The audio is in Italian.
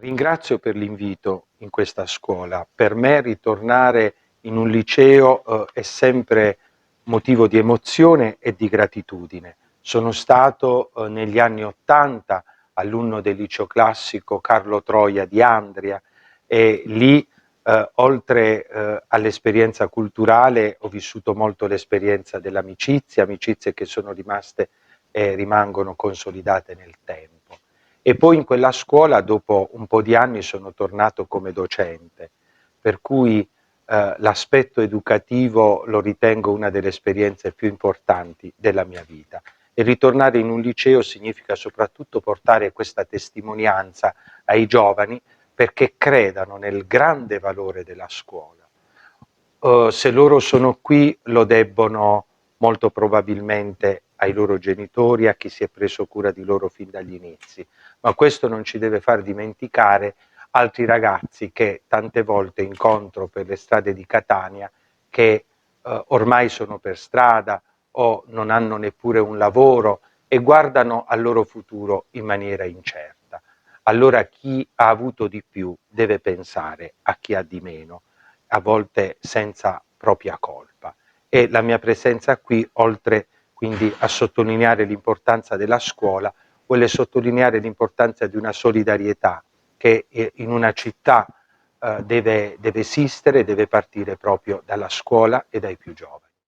Ringrazio per l'invito in questa scuola. Per me ritornare in un liceo è sempre motivo di emozione e di gratitudine. Sono stato negli anni '80 alunno del liceo classico Carlo Troia di Andria e lì oltre all'esperienza culturale ho vissuto molto l'esperienza dell'amicizia, amicizie che sono rimaste e rimangono consolidate nel tempo. E poi in quella scuola dopo un po' di anni sono tornato come docente, per cui l'aspetto educativo lo ritengo una delle esperienze più importanti della mia vita. E ritornare in un liceo significa soprattutto portare questa testimonianza ai giovani perché credano nel grande valore della scuola. Se loro sono qui lo debbono molto probabilmente ai loro genitori, a chi si è preso cura di loro fin dagli inizi, ma questo non ci deve far dimenticare altri ragazzi che tante volte incontro per le strade di Catania che ormai sono per strada o non hanno neppure un lavoro e guardano al loro futuro in maniera incerta. Allora chi ha avuto di più deve pensare a chi ha di meno, a volte senza propria colpa. E la mia presenza qui, oltre quindi a sottolineare l'importanza della scuola, vuole sottolineare l'importanza di una solidarietà che in una città deve esistere, deve partire proprio dalla scuola e dai più giovani.